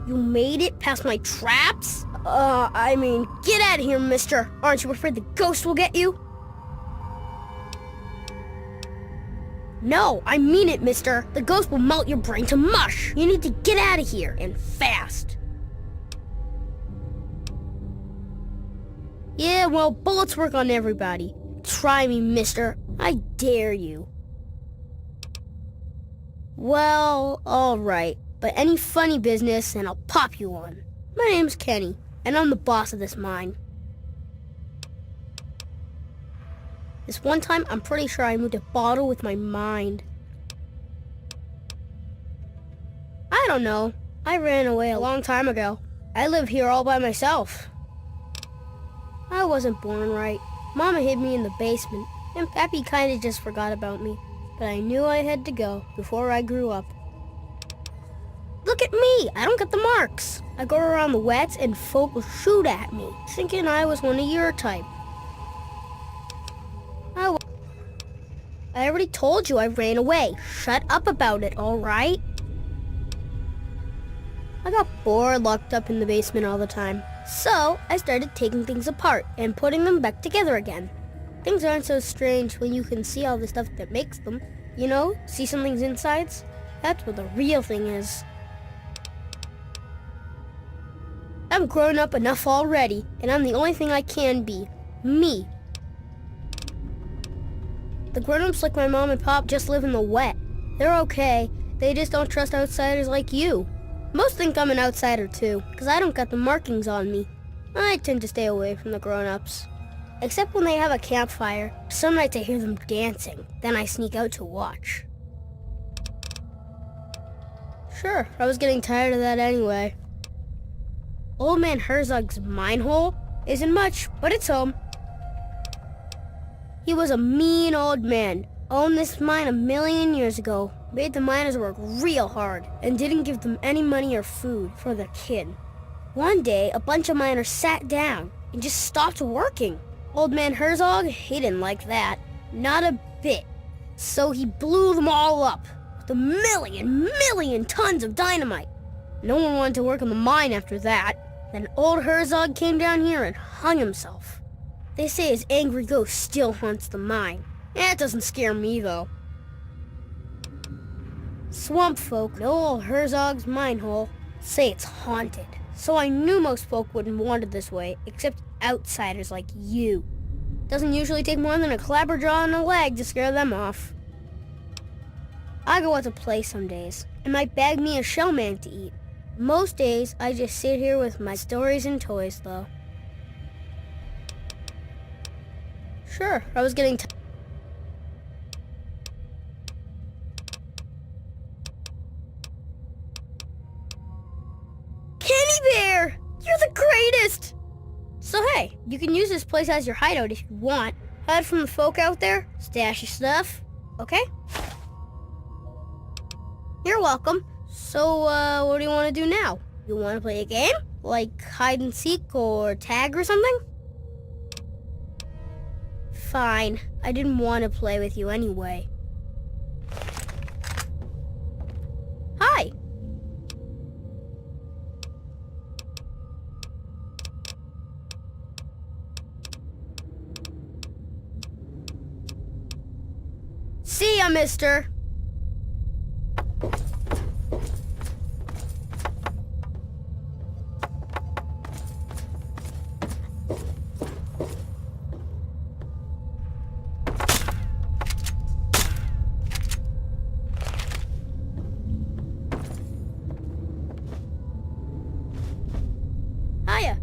You made it past my traps? Get out of here, mister. Aren't you afraid the ghost will get you? No, I mean it, mister. The ghost will melt your brain to mush. You need to get out of here, and fast. Yeah, well, bullets work on everybody. Try me, mister. I dare you. Well, all right. But any funny business, and I'll pop you one. My name's Kenny, and I'm the boss of this mine. This one time, I'm pretty sure I moved a bottle with my mind. I don't know. I ran away a long time ago. I live here all by myself. I wasn't born right. Mama hid me in the basement, and Pappy kinda just forgot about me. But I knew I had to go before I grew up. Look at me! I don't get the marks. I go around the wets and folk will shoot at me, thinking I was one of your type. I already told you I ran away. Shut up about it, all right? I got bored locked up in the basement all the time. So I started taking things apart and putting them back together again. Things aren't so strange when you can see all the stuff that makes them. You know, see something's insides? That's what the real thing is. I'm grown up enough already, and I'm the only thing I can be. Me. The grown-ups like my mom and pop just live in the wet. They're okay. They just don't trust outsiders like you. Most think I'm an outsider too, because I don't got the markings on me. I tend to stay away from the grown-ups. Except when they have a campfire. Some nights I hear them dancing, then I sneak out to watch. Sure, I was getting tired of that anyway. Old man Herzog's mine hole isn't much, but it's home. He was a mean old man, owned this mine 1,000,000 years ago, made the miners work real hard, and didn't give them any money or food for their kid. One day, a bunch of miners sat down and just stopped working. Old man Herzog, he didn't like that, not a bit. So he blew them all up with 1,000,000 tons of dynamite. No one wanted to work in the mine after that. Then old Herzog came down here and hung himself. They say his angry ghost still haunts the mine. That doesn't scare me, though. Swamp folk know old Herzog's mine hole, say it's haunted. So I knew most folk wouldn't want it this way, except outsiders like you. Doesn't usually take more than a clapperjaw and a leg to scare them off. I go out to play some days, and might bag me a shellman to eat. Most days, I just sit here with my stories and toys, though. Sure, I was getting tired. Kenny Bear! You're the greatest! So hey, you can use this place as your hideout if you want. Hide from the folk out there, stash your stuff, okay? You're welcome. So, what do you want to do now? You want to play a game? Like hide and seek or tag or something? Fine. I didn't want to play with you anyway. Hi. See ya, mister. Hiya.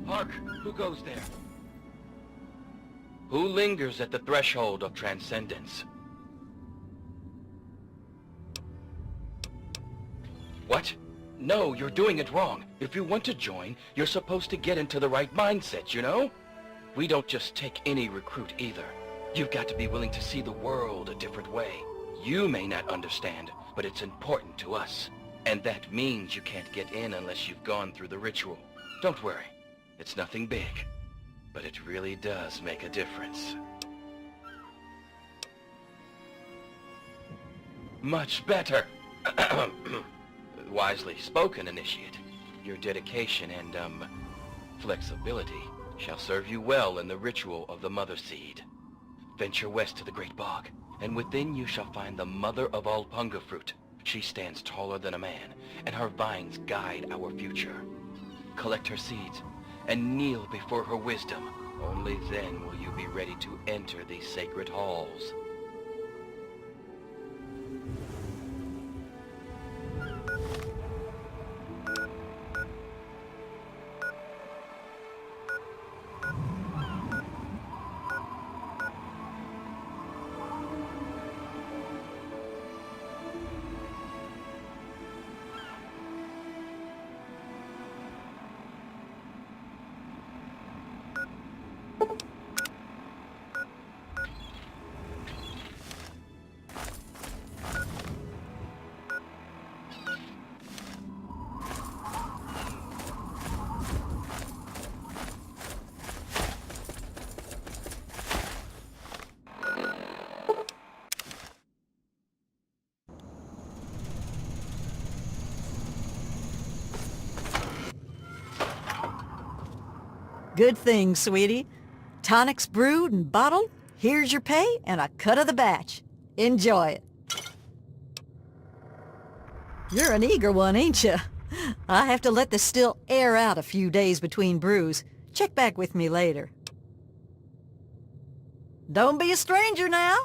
Ark, who goes there? Who lingers at the threshold of transcendence? What? No, you're doing it wrong. If you want to join, you're supposed to get into the right mindset, you know? We don't just take any recruit either. You've got to be willing to see the world a different way. You may not understand, but it's important to us. And that means you can't get in unless you've gone through the ritual. Don't worry. It's nothing big. But it really does make a difference. Much better. Wisely spoken, Initiate. Your dedication and, flexibility shall serve you well in the ritual of the Mother Seed. Venture west to the Great Bog, and within you shall find the Mother of all Punga Fruit. She stands taller than a man, and her vines guide our future. Collect her seeds, and kneel before her wisdom. Only then will you be ready to enter these sacred halls. Good thing, sweetie. Tonics brewed and bottled. Here's your pay and a cut of the batch. Enjoy it. You're an eager one, ain't you? I have to let the still air out a few days between brews. Check back with me later. Don't be a stranger now.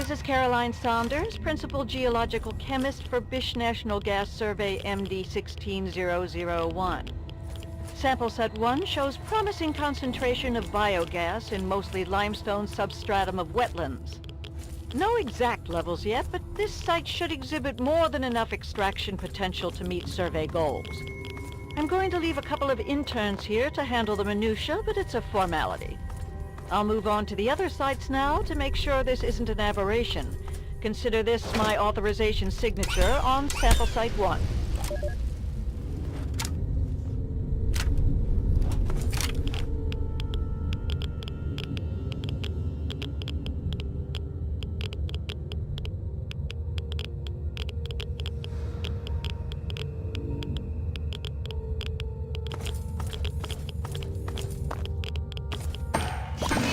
This is Caroline Saunders, Principal Geological Chemist for Bish National Gas Survey MD 16001. Sample set 1 shows promising concentration of biogas in mostly limestone substratum of wetlands. No exact levels yet, but this site should exhibit more than enough extraction potential to meet survey goals. I'm going to leave a couple of interns here to handle the minutiae, but it's a formality. I'll move on to the other sites now to make sure this isn't an aberration. Consider this my authorization signature on sample site 1.